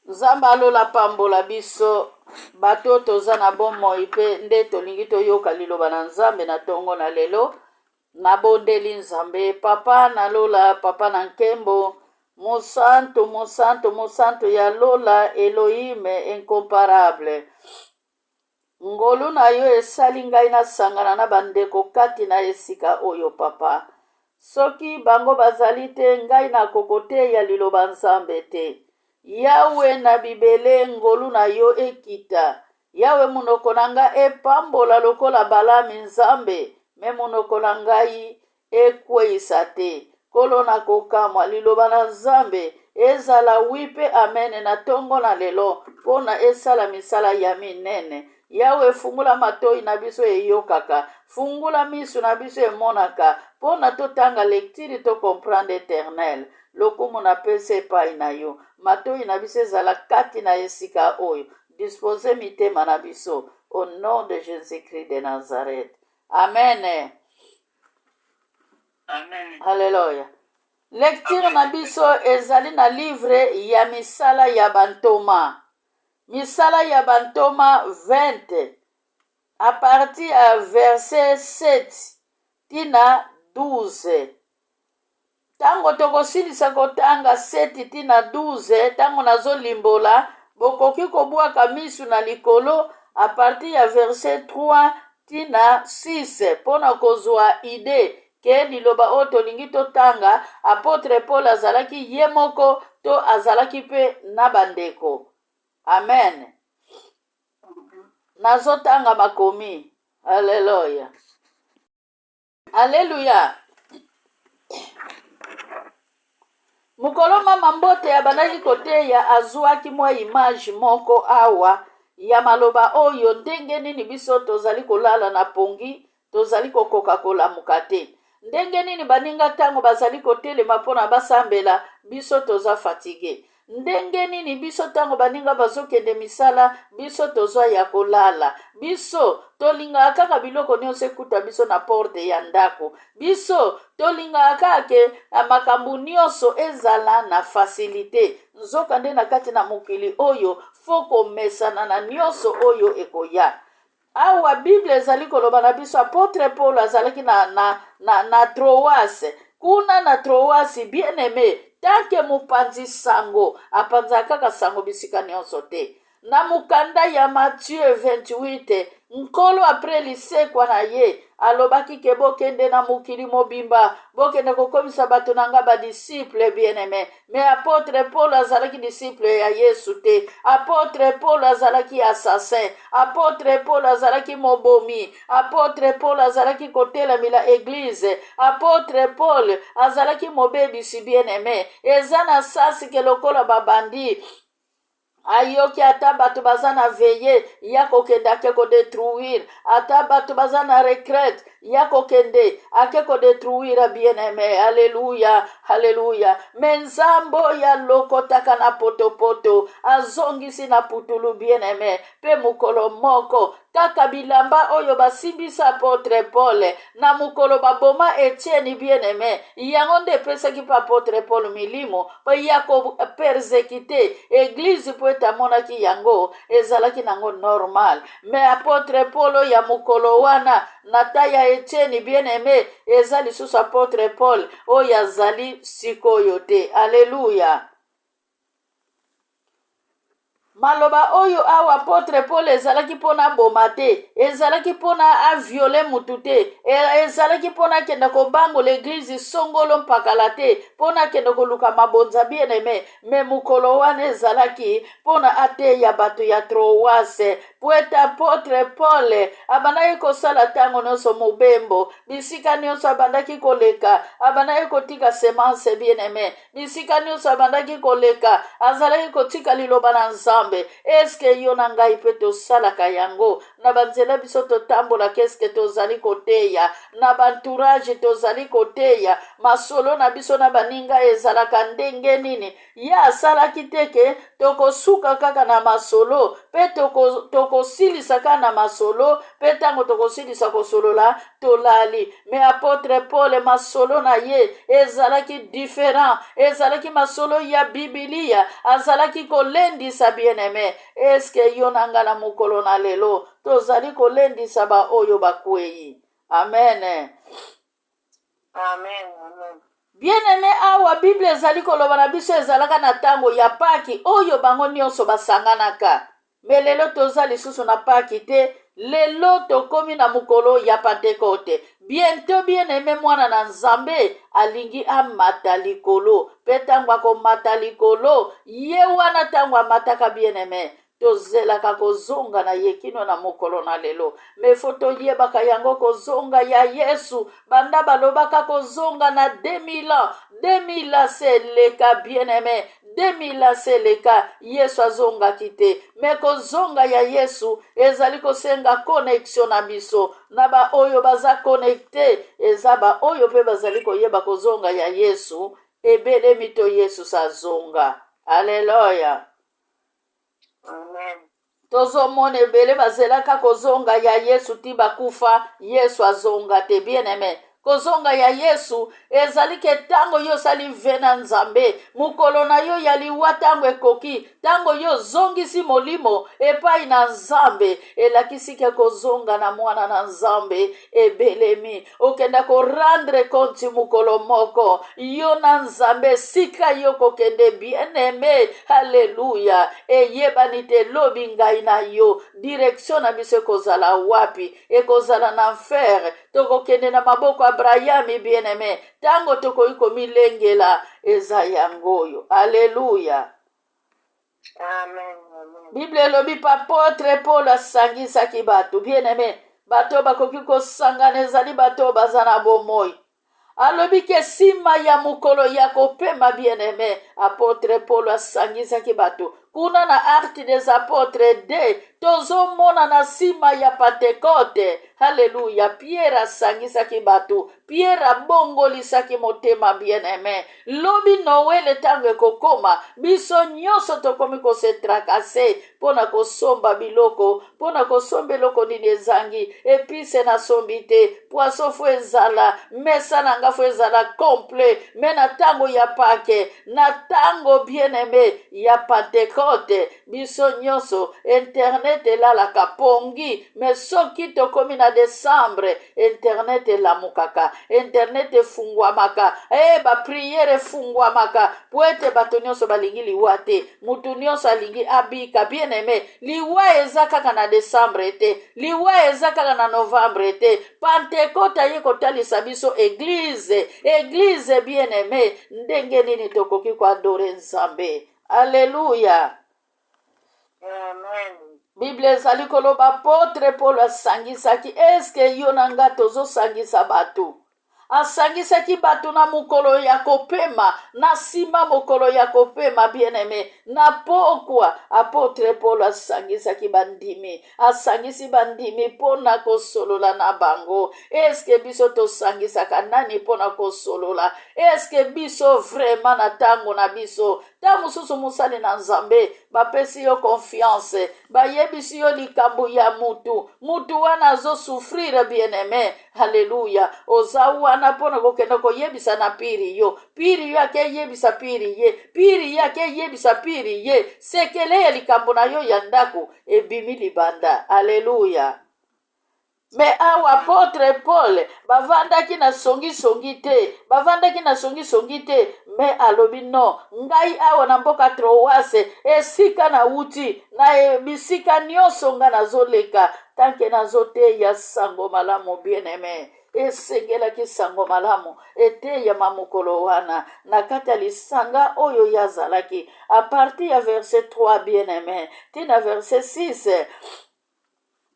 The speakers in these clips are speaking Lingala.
Nzambe alola pambola biso bato toza na bomoi mpe nde tolingi toyoka liloba na nzambe na ntongo na lelo. Nabondeli nzambe papa nalola papa na nkembo mosantu mosantu mosantu ya lola Elohim incomparable. Ngolu na yo esali ngai nasangana na bandeko kati na esika oyo papa. Soki bango bazali te ngai nakoko te ya liloba nzambe te. Yawe na bibele ngolu na yo ekita. Yawe munoko na ngai epambola lokola balami nzambe. Me munoko na ngai ekweisa te. Kolo na kokamwa liloba na nzambe ezala wipe amen na tongo na lelo pona esala misala ya minene. Yawe fungula matoi na biso eyokaka, fungula misu na biso emonaka, pona totanga lektiri to comprendre éternel. Lokumu na pese epai na yo, matoi na biso ezala kati na esika oyo, dispose mitema na biso, au nom de Jésus-Christ de Nazareth. Amen. Amen. Hallelujah. Lecture na biso ezali na livre ya misala ya bantoma. Misala ya bantoma 20 à partir ya verset 7 tina 12. Tango tokosilisa kotanga 7 tina 12, tango nazolimbola bokoki kobwaka misu na likolo à partir ya verset 3 tina 6 pona kozwa ide ke liloba oyo tolingi totanga apôtre Paul azalaki ye moko to azalaki pe na bandeko. Amen. Nazotanga makomi. Haleluya. Haleluya. Mukolo mama mbote abandaki koteya azwaki mwa image moko awa ya maloba oyo ndenge nini biso tozali kolala na pongi, tozali kokoka kolamuka te. Ndenge nini baninga tango bazali kotelema mpona basambela biso toza fatige. Ndenge nini biso tango baninga bazokende misala biso tozwa ya kolala. Biso tolingaka kaka biloko nyonso ekuta biso na porte ya ndako. Biso tolingaka kaka ke makambo nyonso ezala na facilité. Nzoka nde na kati na mokili oyo fo komesana na nyonso oyo ekoya. Awa Bible ezali koloba na biso apôtre Paul azalaki na Troas. Kuna na Troas bien aimé, tanke mopanzi sango apanzaka kaka sango bisika nyonso te. Na mukanda ya Matthieu 28 nkolo apres lisekwa na ye alobaki ke bokende na mokili mobimba, bokende kokomisa bato na nga badisiple bien aimé. Me apôtre Paul azalaki disciple ya Yesu te. Apôtre Paul azalaki assassin. Apôtre Paul azalaki mobomi. Apôtre Paul azalaki kotelamila église. Apôtre Paul azalaki mobebisi bien aimé. Eza na sasi ke lokola babandi ayoki ata bato baza na veye ya kokende ake kodetruire, ata bato baza na retraite ya kokende ake kodetruire bien aimé. Haleluya, haleluya. Me nzambo ya lokotaka na potopoto azongisi na putulu bien aimé. Pe mukolo moko kaka bilamba oyo basimbisa apôtre Paul na mukolo baboma Etienne bien aimé, yango nde epesaki pa apôtre Paul milimo po ya kopersekite église po ete amonaki yango ezalaki nango normal. Me apôtre Paul ya mukolo wana na ta ya Etienne bien aimé eza lisusu apôtre Paul oyo azali sikoyo te. Alleluya. Maloba oyo awa apôtre Paul ezalaki pona boma te, ezalaki pona aviole mutu te, ezalaki pona kenda kobango l'église songolo mpakala te, pona kenda koluka mabonza bien aimé. Me mukolo wana ezalaki pona ateya bato ya Troase po ete apôtre Paul abandaki kosala ntango nyonso mobembo, bisika nyonso abandaki koleka, abandaki kotika semence bien aimé, bisika nyonso abandaki koleka azalaki kotika liloba na Nzambe. nzambe. Eske yo na ngai mpe tosalaka yango na banzela biso totambolaka? Eske tozali koteya na bantourage, tozali koteya masolo na biso na baninga ezalaka ndenge nini? Ye asalaki teke tokosuka kaka na masolo mpe tokosilisa kaka na masolo mpe ntango tokosilisa kosolola tolali. Me apotre Paul masolo na ye ezalaki différent, ezalaki masolo ya Bibilia, azalaki kolendisa bien-aimé. Eske yo na nga na mokolo na lelo tozali kolendisa ba oyo bakwei? Amen. Amen. Amen. Bien-aimé, awa Bible ezali koloba na biso ezalaka na ntango ya Paki oyo bango nyonso basanganaka. Me lelo toza lisusu na Paki te, lelo tokomi na mokolo ya Pentekote. Bientôt bien-aimé, mwana na Nzambe alingi amata likolo. Pe ntango akomata likolo, ye wana ntango amataka bien-aimé, tozelaka kozonga na ye kino na mokolo na lelo. Me fo toyebaka yango kozonga ya Yesu banda balobaka kozonga na 2000 ans. 2000 ans seleka bien-aimé, 2000 ans seleka Yesu azongaki te. Me kozonga ya Yesu ezali kosenga connexion na biso na ba oyo baza connecte, eza ba oyo pe bazali koyeba kozonga ya Yesu. Ebelemi to Yesu sazonga. Alleluia. Amen. Tozomona ebele bazelaka kozonga ya Yesu ti bakufa, Yesu azonga te. Bien-aimé, kozonga ya Yesu ezali ke tango yo sali vena Nzambe mukolo na yo ya liwa tango ekoki, tango yo zongisi molimo epai na Nzambe, elakisi ke kozonga na mwana na Nzambe ebelemi. Okenda ko rendre compte mukolo moko yo na Nzambe sika yo kokende. Bien-aimé, haleluya. Eyebani te lobi ngai na yo direction na biso ekozala wapi? Ekozala na enfer, tokokende na maboko Abrahami. Bien-aimé, tango tokoki komilengela eza yangoyo. Aleluya. Amen. Amen. Bible elobi pa apotre Paul asangisaki bato. Bien-aimé, bato bakoki kosangana ezali bato baza na bomoi. Alobi ke sima ya mukolo ya kopema. Bien-aimé, apotre Paul asangisaki bato. Kuna na Actes des Apôtres 2 tozomona na sima ya Pentekote. Haleluya. Pierre asangisaki bato, Pierre abongolisaki motema. Bien-aimé, lobi Noel ntango ekokoma biso nyonso tokomi kose trakase mpona kosomba biloko, mpona kosomba eloko nini ezangi, epise nasombi te, poaso fo ezala, mesa na nga fo ezala komple. Me na ntango ya Pake, na ntango bien-aimé ya Pentekote, biso nyonso internet elalaka pongi. Me soki tokomi na Desembre, internet elamukaka, internet efungwamaka, bapriere efungwamaka po ete bato nyonso balingi liwa te, mutu nyonso alingi abika. Bien-aimé, liwa eza kaka na Desembre te, liwa eza kaka na Novembre te. Pentekote ye kotalisa biso eglize bien-aimé ndenge nini tokoki koadore Nzambe. Aleluya. Amen. Bible ezali koloba apotre Paul asangisaki. Eske yo na nga tozosangisa bato? Asangisaki bato na mokolo ya kopema, na sima mokolo ya kopema. Bien-aimé, na pokwa apotre Paul asangisaki bandimi, asangisi bandimi mpona kosolola na bango. Eske biso tosangisaka nani mpona kosolola? Eske biso vraiment na tango na biso ta mosusu mosali na Nzambe bapesi yo confiance, bayebisi yo likambo ya mutu wana azosufrire? Bien-aimé, haleluya. Oza wana mpona kokenda koyebisa na piri yo akeyebisa piri ye akeyebisa piri ye, sekele ya likambo na yo ya ndako ebimi libanda. Haleluya. Me awa apotre Paul bavandaki na songi songi te, me alobi no, ngai awa na mboka Troase esika na uti na bisika nyonso nga nazoleka tanke nazoteya sango malamu. Bien-aimé, esengelaki sango malamu eteya mamokolo wana na kati ya lisanga oyo yazalaki a partir ya verset 3. Bien-aimé, tina verset 6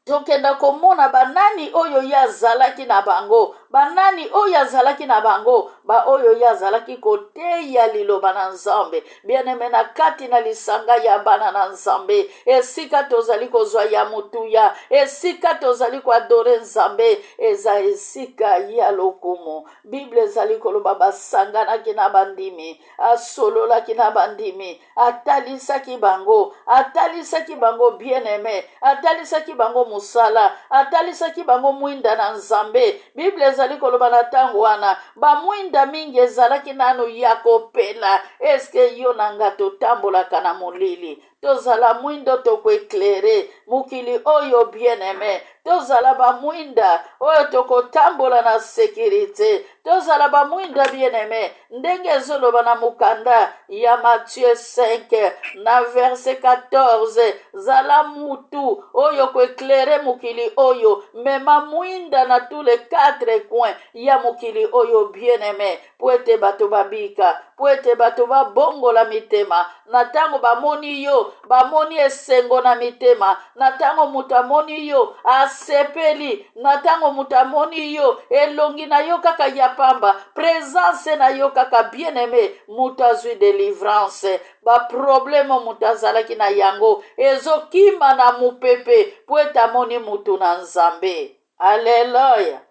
tokenda komona banani oyo yazalaki na bango banani oyo azalaki na bango baoyo ye azalaki koteya liloba na nzambe. Bien-aimé na kati na lisanga ya bana na nzambe, esika tozali kozwa ya mutuya, esika tozali koadore nzambe, eza esika ya lokumu. Bible ezali koloba basanganaki na bandimi, asololaki na bandimi, atalisaki bango bien-aimé, atalisaki bango musala, atalisaki bango mwinda na nzambe. Bible ezali koloba na tango wana bamwinda mingi ezalaki nanu ya kopela. Eske yo nanga totambolaka na molili, tozala mwindo tokoeklere mukili oyo bien-aimé, tozala bamwinda oyo tokotambola na sekirite, tozala bamwinda bien-aimé ndenge ezoloba na mukanda ya Matthieu 5 na verset 14, zala mutu oyo koeklere mukili oyo, mema mwinda na tous les 4 coins ya mukili oyo bien-aimé, po ete bato babika, po ete bato babongola mitema. Na tango bamoni yo, bamoni esengo na mitema. Na tango mutu amoni yo asepeli, na tango mutu amoni yo elongi na yo kaka ya pamba, présence na yo kaka bien-aimé, mutu azwi délivrance. Ba problème mutu azalaki na yango ezokima na mupepe, po ete amoni mutu na nzambe. Alléluia.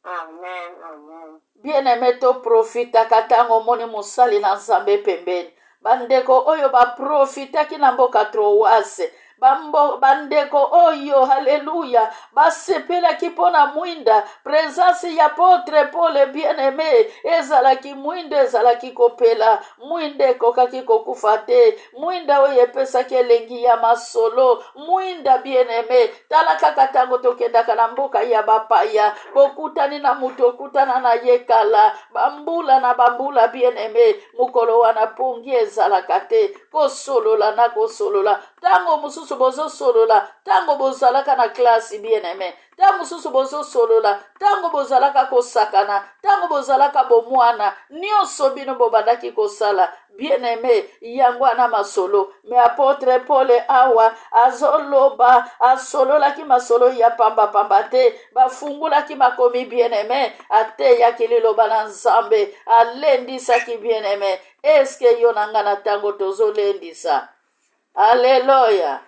Amen. Amen. Bien-aimé, to profitaka tango moni musali na nzambe pembeni. Bandeko oyo baprofitaki na mboka Troase, bandeko oyo haleluya basepelaki mpona mwinda. Présence ya Apôtre Paul bien-aimé ezalaki mwinda, ezalaki kopela mwinda, ekokaki kokufa te, mwinda oyo epesaki elengi ya masolo, mwinda bien-aimé. Tala kaka tango tokendaka na mboka ya bapaya, bokutani na mutu okutana na ye kala, bambula na bambula bien-aimé, mukolo wana pongi ezalaka te, kosolola na kosolola. Tango mususu bozo solola, tango bozalaka na klasi bien-aimé, tango mususu bozo solola, tango bozalaka kosakana, tango bozalaka bomwana, nyonso bino bobandaki kosala bien-aimé yango na masolo. Me Apôtre Paul awa azoloba, asololaki masolo ya pamba pamba te, bafungulaki makomi bien-aimé, ateyaki liloba na nzambe, alendisaki bien-aimé. Eske yo nanga na tango tozolendisa? Alléluia.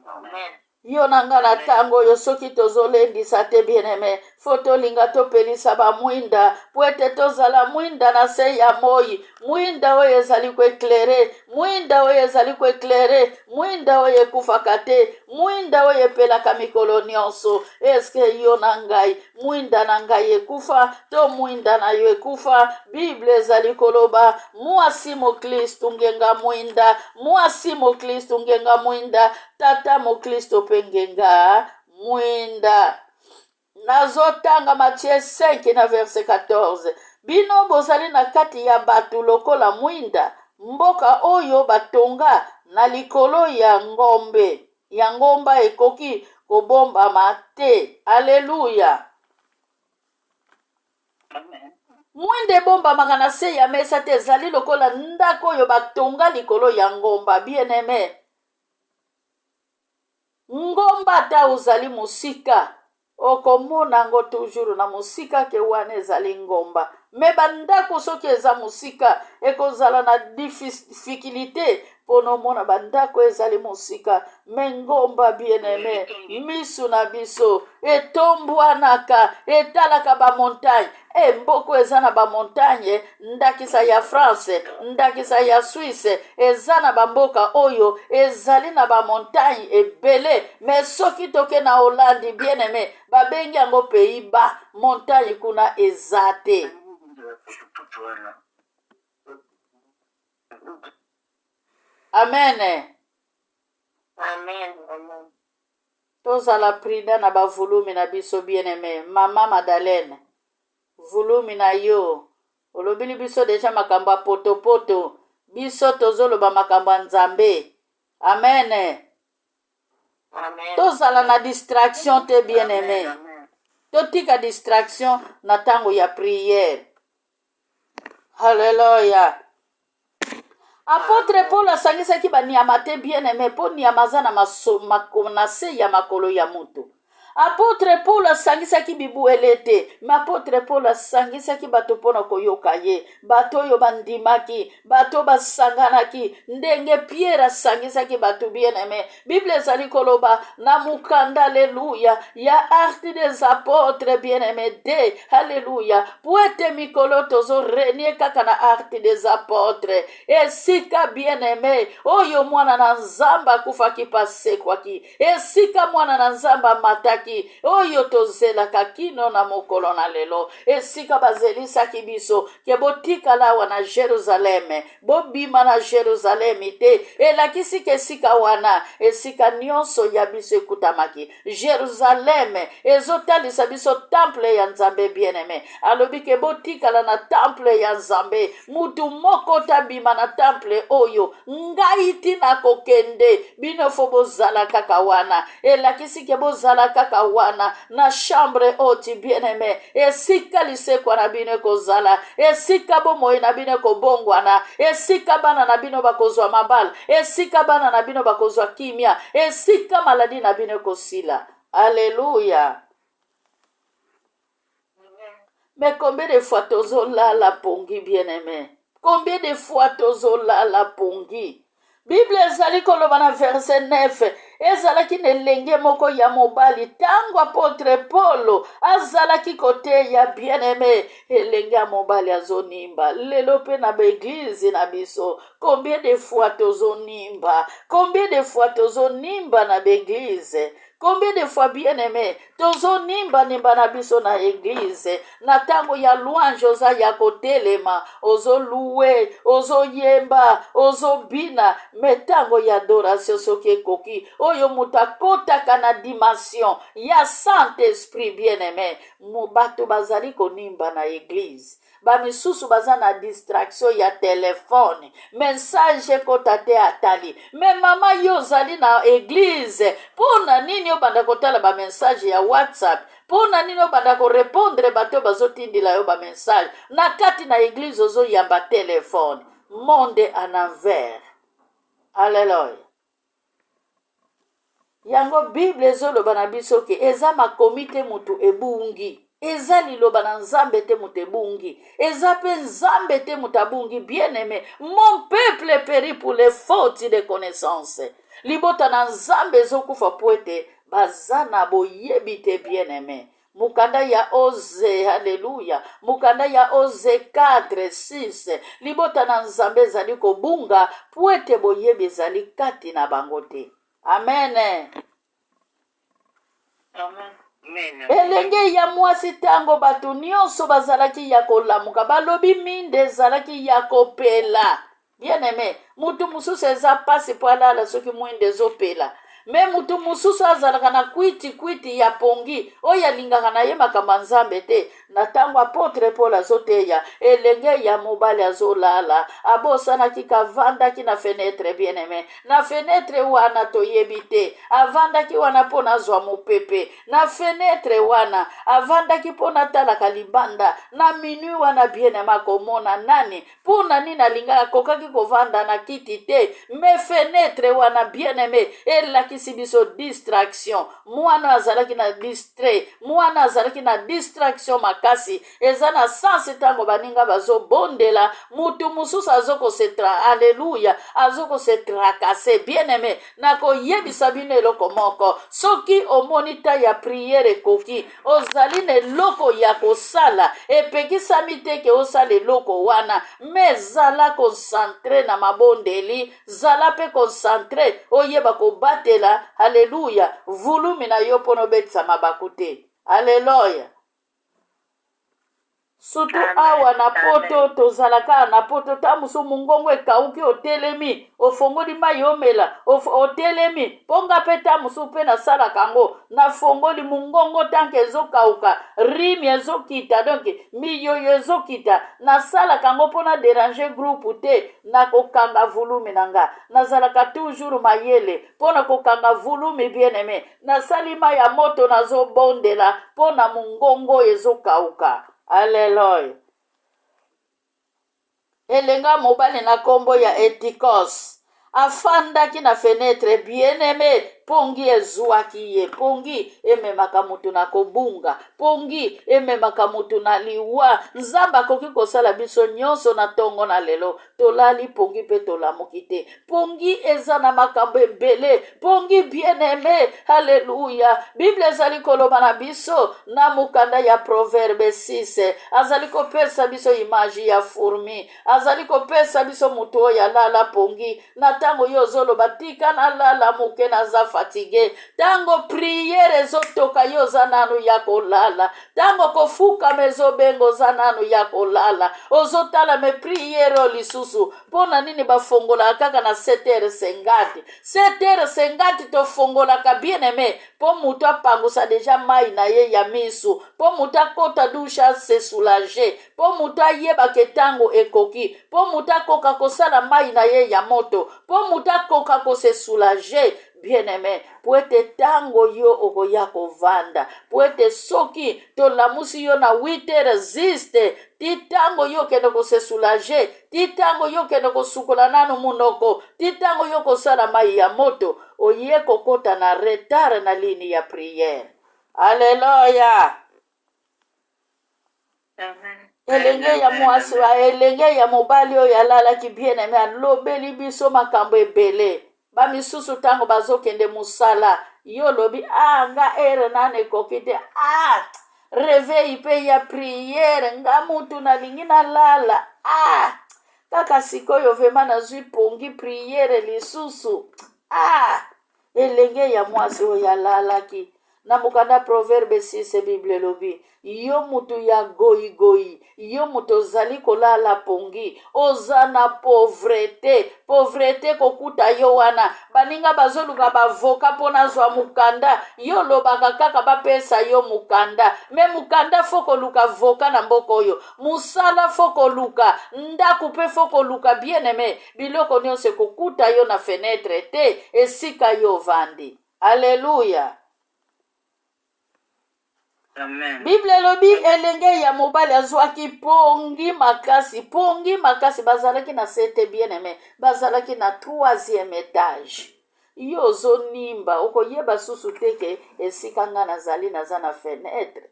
Amen. Yo nanga na tango yo soki tozolendisa te bien-aimé, fo tolinga topelisa bamwinda, po ete tozala mwinda na se ya moi, mwinda oyo ezali koeklere, mwinda oyo ezali koeklere, mwinda oyo ekufaka te, mwinda oyo epelaka mikolo nyonso. Eske yo na ngai mwinda na ngai ekufa to mwinda na yo ekufa? Bible ezali koloba mwasi moklistu ngenga mwinda, mwasi moklistu ngenga mwinda, tata moklisto pengenga mwinda. Nazotanga Matthieu 5 na verset 14. Bino bozali na kati ya batu lokola mwinda, mboka oyo batonga na likolo ya ngombe, ya ngomba ekoki kobombama te. Alléluia. Amen. Mwinde ebombamaka na se ya mesa te, ezali lokola ndako oyo batonga likolo ya ngomba. Bien-aimé, ngomba ata ozali mosika, okomona ngo toujours na mosika ke wana ezali ngomba. Me bandako soki eza mosika, ekozala na difficulté mpona omona bandako ezali mosika. Me ngomba bien-aimé, misu na biso etombwanaka, etalaka bamontagne. Mboko eza na bamontagne, ndakisa ya France, ndakisa ya Suisse, eza na bamboka oyo ezali na bamontagne ebele. Me soki toke na Hollande bien-aimé, babengi yango Pays-Bas, montagne kuna eza te. Amen. Amen. Amen. Tozala prida na bavulumi na biso bien-aimé. Mama Madeleine, vulumi na yo olobili biso deja makambo ya potopoto, biso tozoloba makambo ya nzambe. Amen. Amen. Tozala na distraction te bien-aimé, Amen. totika distraction na tango ya prière. Haleluya. Apôtre Paul asangisaki banyama te bien-aimé, mpo nyama aza na se ya makolo ya mutu. Apôtre Paul asangisaki bibuele te, me apôtre Paul asangisaki bato mpona koyoka ye, bato oyo bandimaki, bato basanganaki, ndenge Pierre asangisaki bato bien-aimé. Bible ezali koloba na mukanda, alléluia, ya Actes des Apôtres bien-aimé de, alléluia, po ete mikolo tozo renie kaka na Actes des Apôtres, esika bien-aimé oyo mwana na nzamba akufaki pasekwaki, esika mwana na nzamba mataki, oyo tozelaka kino na mokolo na lelo, esika bazelisaki biso ke botikala awa na Jerusaleme, bobima na Jerusalemi te, elakisi ke esika wana esika nyonso ya biso ekutamaki. Jerusaleme ezotalisa biso temple ya Nzambe bien-aimé, alobi ke botikala na temple ya Nzambe, mutu moko tabima na temple oyo ngai tina kokende, bino fo bozala kaka wana, elakisi ke bozala kaka wana na chambre oti bien-aimé, esika lisekwa na bino kozala, esika bomoi na bino kobongwana, esika bana na bino bakozwa mabala, esika bana na bino bakozwa kimia, esika maladi na bino kosila. Alléluia. Mais combien de fois tozolala pongi bien-aimé? Combien de fois tozolala pongi? Bible ezali koloba na verset 9, ezalaki na elenge moko ya mobali tango apôtre Paulo azalaki kote ya bien-aimé, elenge ya mobali azonimba. Lelo pe na baeglize na biso, combien de fois tozonimba? Combien de fois tozonimba na baeglize? Combien de fois bien-aimé tozonimba nimba na biso na église, na tango ya louange oza ya kotelema, ozoluwe, ozoyemba, ozobina, me tango ya adoration soki ekoki, oyo mutu akotaka na dimension ya Saint-Esprit bien-aimé, bato bazali konimba na église. Bamisusu baza na distraction ya telefone, message ekota te atali, me mama yo ozali na église, pona nini obanda kotala bamessage ya WhatsApp, pona nini obanda korepondre bato bazotindila yo bamessage na kati na église ozoyamba telefone? Monde en envers. Alléluia. Yango Bible ezoloba na biso ke eza makomi te mutu ebungi, eza liloba na Nzambe te mutu ebungi, eza pe Nzambe te mutu abungi. Bien-aimé, mon peuple périt pour les fautes de connaissance. Libota na Nzambe ezokufa po ete baza na boyebi te bien-aimé. Mukanda ya Oze, alléluia, mukanda ya Oze 4:6, libota na Nzambe ezali kobunga po ete boyebi ezali kati na bango te. Amen. Amen. Elenge ya mwasi tango bato nyonso bazalaki ya kolamuka, balobi minde ezalaki ya kopela. Bien-aimé, mutu mususu eza pasi po alala soki mwinde ezopela, me mutu mususu azalaka na kwiti ya pongi oyo alingaka na ye makambo Nzambe te. Na tango apôtre Paul azoteya, elenge ya mobali azolala, abosanaki kavandaki na fenetre bien-aimé, na fenetre wana toyebi te, avandaki wana mpo nazwa mopepe, na fenetre wana avandaki mpo natalaka libanda, na minui wana bien-aimé akomona nani, mpo na nini alingaka akokaki kovanda na kiti te, me fenetre wana bien-aimé elakisi biso distraction. Mwana azalaki na distrait, mwana azalaki na distraction makasi, eza na sansi tango baninga bazobondela, mutu mususu alléluia, azoko se trakase. Bien-aimé, nako yebisa bino eloko moko, soki omonita ya priere koki, ozali na eloko ya kosala, epekisami te ke osala eloko wana, me zala concentré na mabondeli, zala pe concentré oyeba kobatela, alléluia, vulumi na yo mpono betisa mabaku te. Alléluia. Surtout awa na poto tozalaka na poto tamusu mungongo ekauki otelemi, ofongoli mai omela, otelemi, ponga pe tamusu pe na sala kango, na fongoli mungongo tanke ezokauka, rimi ezokita, donc miyoyo ezokita, na sala kango pona déranger groupe te, na kokanga volume nanga, nazalaka toujours mayele, pona kokanga volume bien-aimé, na salima ya moto nazobondela, pona mungongo ezokauka. Alléluia. Elenga mobali na kombo ya Etikos afandaki na fenetre bien-aimé pongi ezwaki ye, pongi ememaka mutu na kobunga, pongi ememaka mutu na liwa. Nzambe akoki kosala biso nyonso na ntongo na lelo. Tolali pongi mpe tolamuki te. Pongi eza na makambo ebele, pongi bien aimé. Haleluya. Bible ezali koloba na biso na mukanda ya Proverbe 6, azali kopesa biso image ya fourmi, azali kopesa biso mutu oyo alala pongi. Na tango yo ozoloba tika nalala moke naza fatigue, tango priere ezotoka yo oza nanu ya kolala, tango kofukama ezobenga oza nanu ya kolala, ozotala me priere o lisusu. Mpona nini bafongolaka kaka na 7h50? 7h50 tofongolaka bien aimé mpo mutu apangusa deja mai na ye ya misu, mpo mutu akota dushe ase soulage, mpo mutu ayebaka ntango ekoki, mpo mutu akoka kosala mai na ye ya moto, mpo mutu akoka kose soulage bien aimé, po ete tango yo okoya kovanda, po ete soki tolamusi yo na 8h ziste, ti tango yo kende kose soulage, ti tango yo kende kosukola nanu munoko, ti tango yo kosala mai ya moto, oye kokota na retard na lini ya priere. Alleluya. Elenge ya mwasi wa elenge ya mobali oyo alalaki bien aimé alobeli biso makambo ebele. Bamisusu tango bazokende musala, yo lobi nga ere nane ekoki te, reveil mpe ya priere nga mutu nalingi nalala, kaka sikoyo vema nazwi pongi priere lisusu. Elenge ya mwasi oyo alalaki na mukanda Proverbe 6 Bible lobi, yo mutu ya goyi, yo mutu ozali kolala pongi, oza na pauvreté kokuta yo wana. Baninga bazoluka bavoka mpona zwa mukanda, yo lobaka kaka bapesa yo mukanda, me mukanda foko luka voka na mboka oyo, musala foko luka, ndaku mpe foko luka bien aimé, biloko nyonso kokuta yo na fenetre te, esika yo vandi. Alleluya. Amen. Bible lobi elenge ya mobali azwaki pongi makasi, bazalaki na 7 bien aimé, bazalaki na 3e étage. Yo ozonimba okoyeba susu teke esika nga nazali naza na fenêtre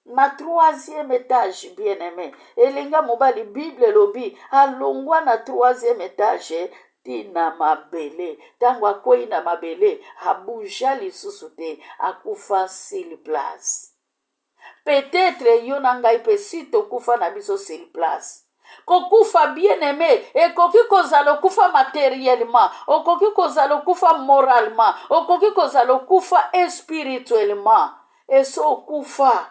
na 3e étage bien aimé. Elenga mobali Bible lobi alongwa na 3e étage tina mabele, tango akwei na mabele abuja lisusu te, akufa sur place. Peut-être yo na ngai pe si tokufa na biso sur place. Kokufa bien aimé, ekoki kozala okufa matériellement, okoki kozala okufa moralement, okoki kozala okufa spirituellement. Eso okufa,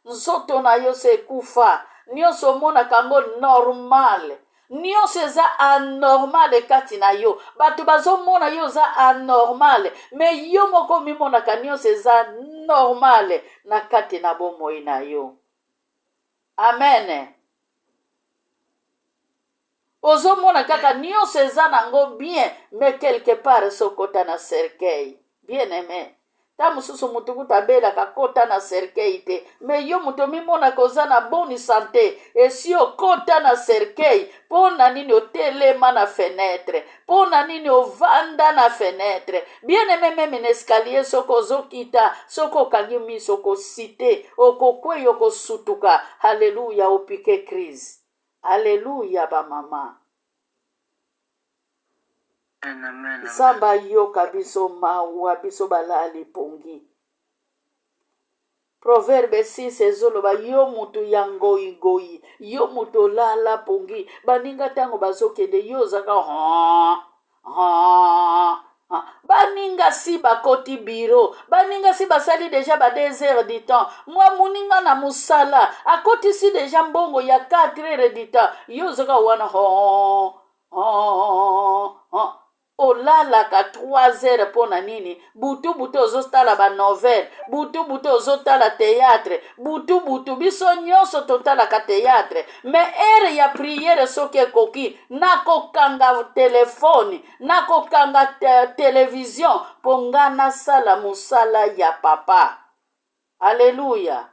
nzoto na yo se ekufa, nyonso omonaka yango normal, nyonso eza anormal kati na yo. Bato bazomona yo eza anormal, me yo moko mimonaka nyonso eza normal na kati na bomoi na yo. Amen. Ozomona kaka nyonso eza nango bien, me quelque part sokota na cercueil. Bien aimé. Ta mususu mutu kutabelaka kota na cercueil te, me yo mutu mimona koza na bonne santé, esi okota na cercueil, pona nini otelema na fenêtre, pona nini ovanda na fenêtre. Bien aimé, même na escalier soko ozokita, soko okangi miso okosite, okokweyi okosutuka. Haleluya, opike crise. Haleluya ba mama. Zamba yoka biso mawa biso balali pongi. Proverbe 6 ezoloba yo mutu ya ngoyi, yo mutu lala pongi. Baninga tango bazokende yo zaka baninga si bakoti biro, baninga si basali deja ba 2 heures du temps, mwa muninga na musala akoti si deja mbongo ya 4 heures du temps, yo zaka wana olalaka 3 heures pona nini? Butu ozotala ba novel, butu ozotala théâtre, butu biso nyonso totalaka théâtre, me ere ya priere soki ekoki nakokanga telefoni, nakokanga television mpo nga nasala mosala ya papa. Alleluya.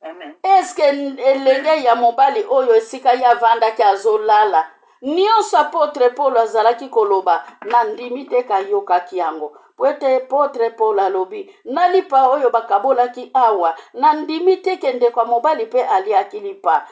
Amen. Eske elenge ya mobali oyo esika ya vandaki azolala nyonso apotre Paul azalaki koloba na ndimi te kayokaki yango. Po ete apotre Paul alobi nalipa oyo bakabolaki awa na ndimi te kende kwa mobali pe aliaki lipa.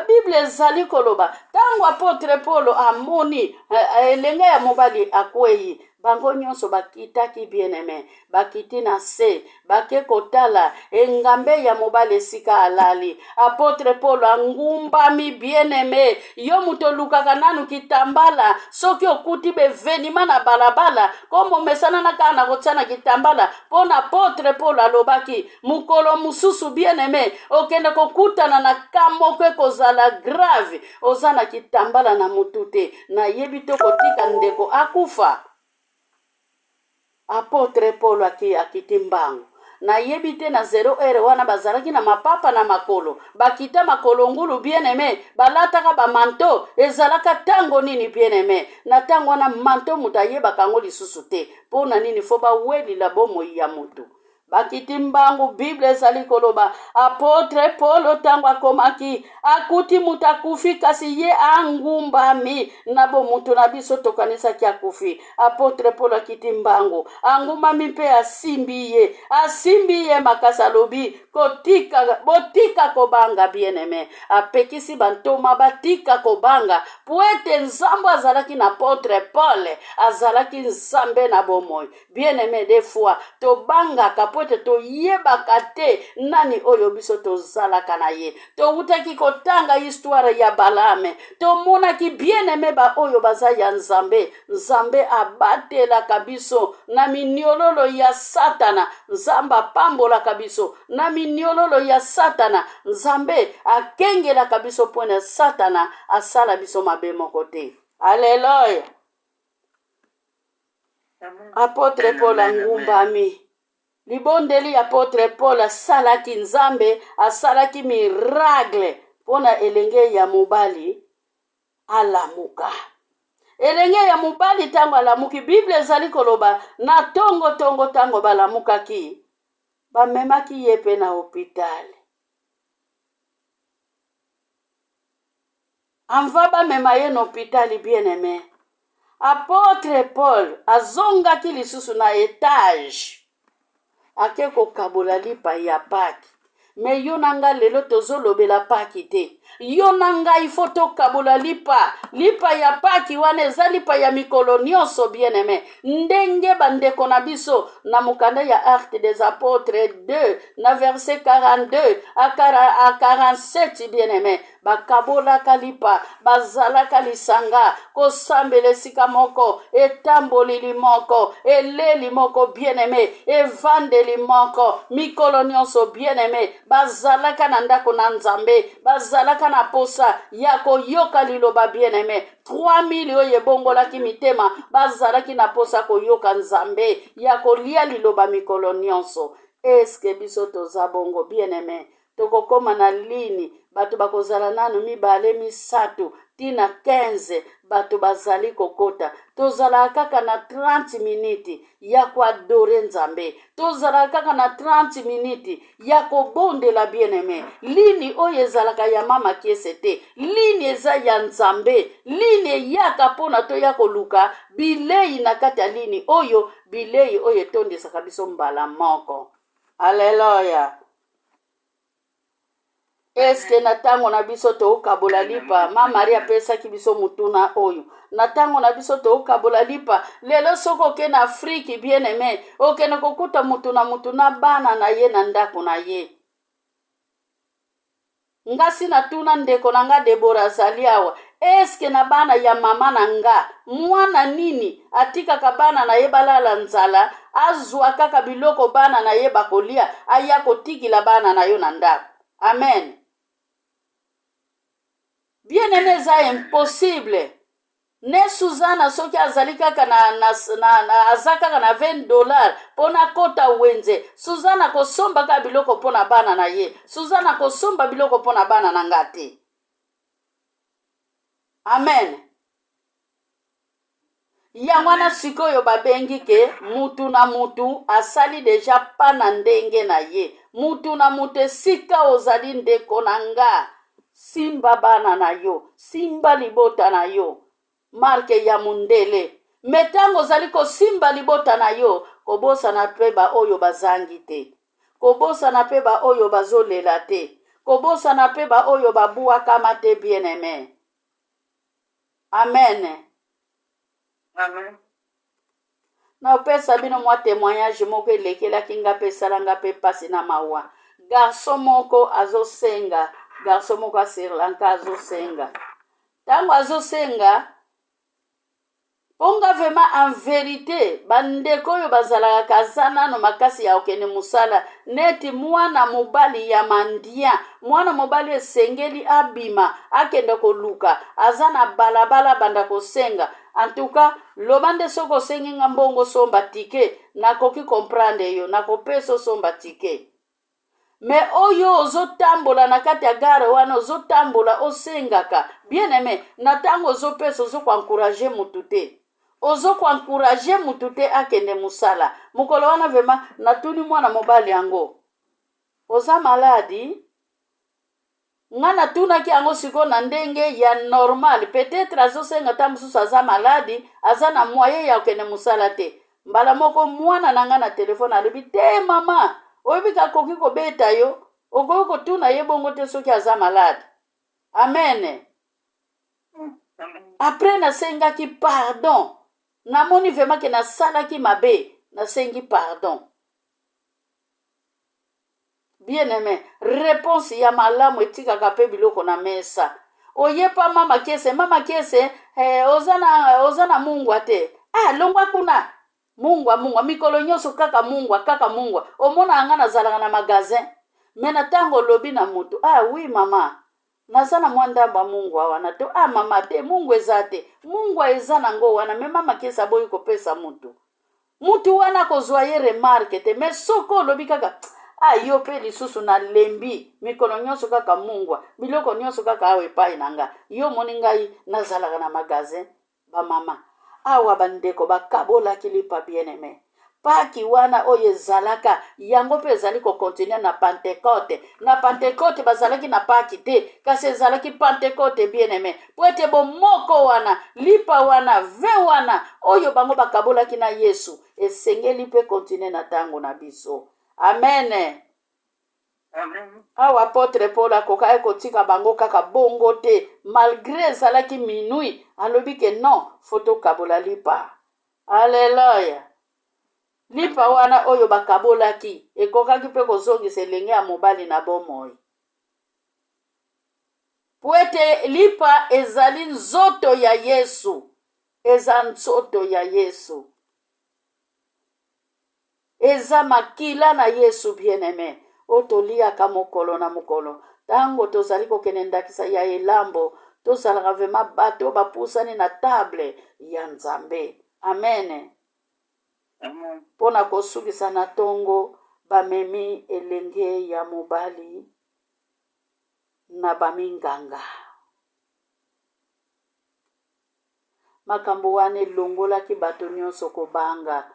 Bible ezali koloba tango apotre Paul amoni elenge ya mobali akwei, bango nyonso bakitaki bien-aimé, bakiti na se, bake kotala engambe ya mobali esika alali. Apotre Paul angumbami bien-aimé, yo muto lukaka nanu kitambala, soki okuti bevenima na balabala, komo mesana na kana kotsana kitambala, pona apotre Paul alobaki, mukolo mususu bien-aimé, okende kokutana na kamoko kozala grave, ozana kitambala na mutute, na yebi to kotika ndeko akufa. Apotre Paul akiti mbangu. Na yebite na 0 wana bazalaki na mapapa na makolo. Bakita makolo ngulu bien-aimé, balataka ba manto, ezalaka tango nini bien-aimé. Na tango wana manto mutayeba kango lisusu te. Pona nini foba weli la bomo ya mutu. Bakiti mbangu Bible ezali koloba apotre Paul tango akomaki akuti mutakufi kasi ye angumbami nabo mutu na biso tokanisa kia kufi. Apotre Paul akiti mbangu angumbami pe asimbi ye makasa lobi botika kobanga bien-aimé. Apekisi bantoma batika kobanga puete nzambo azalaki na apotre Paul azalaki nzambe na bomoi. Bien-aimé des fois tobanga kapote to yebaka te nani oyo biso tozalaka na ye. To utaki kotanga histoire ya Balame, to monaki bien-aimé ba oyo baza ya nzambe. Nzambe abatela kabiso na miniololo ya satana, nzamba pambola kabiso na miniololo ya satana, nzambe akengela kabiso pone satana asala biso mabe moko te. Alleluia. Apotre Paul angumbami. Libondeli apotre Paul asalaki nzambe, asalaki miracle pona elenge ya mobali alamuka. Elenge ya mobali tango alamuki, Bible ezali koloba na tongo tango balamukaki, bamemaki ye pe na hôpital. Anva bamema ye na hôpital bien-aimé. Apotre Paul azongaki lisusu na etage. Ake kokabola lipa ya Paki. Me yo nanga lelo tozolobela Paki te. Yo nanga ifo tokabola lipa ya Paki wana eza lipa ya mikolo nyonso bien-aimé. Ndenge bandeko na biso na mukanda ya Actes des Apôtres 2 na verset 42 à 47 bien-aimé. Bakabola kalipa, bazalaka lisanga, kosambele sika moko, etamboli moko, eleli moko bien-aimé, evandeli moko, mikolo nyonso bien-aimé, bazalaka na ndako na nzambe, bazalaka na posa, yako yoka liloba bien-aimé, 3000 oye bongolaki mitema, bazalaki na posa koyoka nzambe, yako lia liloba mikolo nyonso. Eske biso toza bongo bien-aimé, tokokoma na lini, bato bakozala nanu mibale misatu, tina 15, bato bazali kokota. Tozala kaka na 30 miniti ya kuadore nzambe. Tozala kaka na 30 miniti ya kobondela bien-aimé. Lini oyo ezalaka ya mama kiese te. Lini eza ya nzambe. Lini eyaka pona to ya koluka. Bilei na kati ya lini oyo. Bilei oyo etondisaka biso mbala moko. Alleluia. Eske na tango na biso tokabola lipa, ma Maria pesaki biso mutuna oyo. Na tango na biso tokabola lipa, lelo soko ke na Afrique bien-aimé, okene kokuta mutuna bana na ye na ndako na ye. Ngasi na tuna ndeko na nga Debora azali awa, eske na bana ya mama na nga, mwana nini atikaka bana na ye balala nzala, azwa kaka biloko bana na ye bakolia, aya kotikila bana na yo na ndako. Amen. Bien-aimé, ça est impossible. Ne Suzana soki azali kaka azaka na $20 pona kota wenze. Suzana kosomba ka biloko pona bana na ye. Suzana kosomba biloko pona bana na ngate. Amen. Yangwana sikoyo babengi ke mutu na mutu asali deja pana ndenge na ye. Mutu na mutu sika ozali ndeko na nga. Simba bana na yo, simba libota na yo. marke ya mundele. Metango ozali kosimba libota na yo, kobosana mpe baoyo bazangi te, kobosana mpe baoyo bazolela te, kobosana mpe baoyo babuakama te, bien-aimé. Amen. Amen. Na opesa bino mwa témoignage moko elekelaki nga mpe esalanga mpe mpasi na mawa. Garçon moko azosenga, garçon moko Sri Lanka azosenga. Ntango azosenga, ponga vraiment en vérité bandeko oyo bazalaka kaza nano makasi ya okende musala neti mwana mobali ya mandia, mwana mobali esengeli abima akende koluka aza na balabala banda kosenga. En tout cas, loba nde soko osengi nga mbongo somba tike, nakoki comprendre yo, nakopesa somba tike. Me oyo ozotambola na kati ya gare wana ozotambola osengaka, bien aimé, na tango ozopesa ozokwankuraje mutu te. Ozokwankuraje mutu te akende musala. Mukolo wana vema natuni mwana mobali yango, oza maladi? Nga natunaki yango siko na ndenge ya normal. Peut-être azosenga ta mususu aza maladi, aza na moyen ya okende musala te. Mbala moko mwana na nga na telefone alobi te mama, oyebi kakoki kobeta yo, okoki kotuna ye bongo te soki aza malade. Amen. Après nasengaki pardon. Namoni vraiment ke nasalaki mabe, nasengi pardon. Bien aimé, réponse ya malamu etikaka pe biloko na mesa. Oyepa mama kese ozana mungwa te. Longwa kuna. Mungwa, mikolo nyoso kaka mungwa. Omona anga nazalaka na magazin. Mena tango lobi na mutu. Oui mama. Nazana mwandamba mungwa wana to. Mama te, mungwa ezate. Mungwa ezana ngo wana. Me mama kese aboyi kopesa mutu. Mutu wana kozwa ye remarque te. Me soko lobi kaka. Yo pe lisusu na lembi. Mikolo nyoso kaka mungwa. Biloko nyoso kaka awe epai nanga. Yo moni ngai nazalaka na magazin. Ba mama. Awa bandeko bakabola kilipa bien-aimé. Paki wana oyo ezalaka, yango pe ezali ko continuer na Pentecote. Na Pentecote bazalaki na paki te, kasi ezalaki Pentecote bien-aimé. Po ete bomoko wana, lipa wana, ve wana, oyo bango bakabolaki na Yesu, esengeli pe continuer na tango na biso. Amen. Amen. Awa apotre Paul akoka kotika bango kaka bongo te, malgré ezalaki minui, alobi ke non, foto kabola lipa. Alléluia. Lipa wana oyo bakabolaki, ekokaki pe kozongisa elenge ya mobali na bomoi. Po ete lipa ezali nzoto ya Yesu. Eza nzoto ya Yesu. Eza makila na Yesu bien-aimé. Otoliaka mokolo na mokolo. Tango tozali kokende ndakisa ya elambo, tozalaka vema bato bapusani na table ya Nzambe. Amen. Amen. Pona kosukisa na tongo bamemi elenge ya mobali na baminganga. Makambo wana elongolaki bato nyonso kobanga.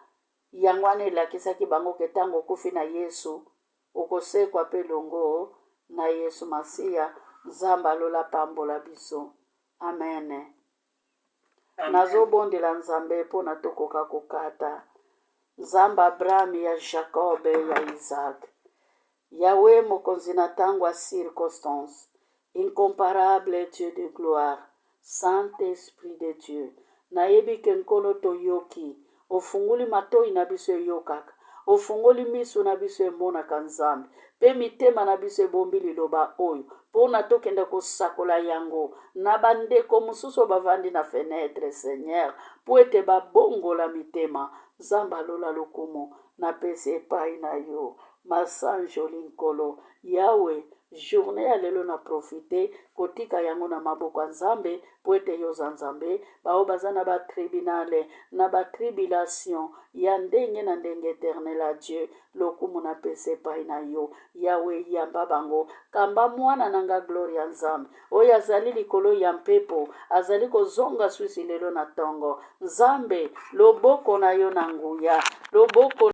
Yango wana elakisaki bango ke tango okufi na Yesu, okosekwa pe longo na Yesu Masiya, Nzambe alola pambola biso. Amen. Nazobondela Nzambe mpona tokoka kokata. Nzambe Abraham ya Jacob ya Isaac. Yahweh mokonzi na tango ya circonstance. Incomparable Dieu de gloire. Saint-Esprit de Dieu. Nayebi ke nkolo toyoki. Ofunguli matoi na biso eyokaka. Ofungoli miso na biso emonaka Nzambe. Pe mitema na biso ebombi liloba oyo. Pona tokende kosakola yango. Na bandeko mosusu bavandi na fenêtre, Seigneur. Po ete babongola mitema. Nzambe alola lokumu. Na pese epai na yo. Masanjoli nkolo. Yahweh. Journée ya lelo na profite kotika yango na maboko ya Nzambe po ete yoza Nzambe bao baza na batribunale na batribulation ya ndenge na ndenge éternel a Dieu lokumu na pese epai na yo. Yahweh yamba bango kamba mwana nanga gloire ya Nzambe oyo azali likolo ya mpepo azali kozonga swisi lelo na tongo. Nzambe loboko na yo na nguya, loboko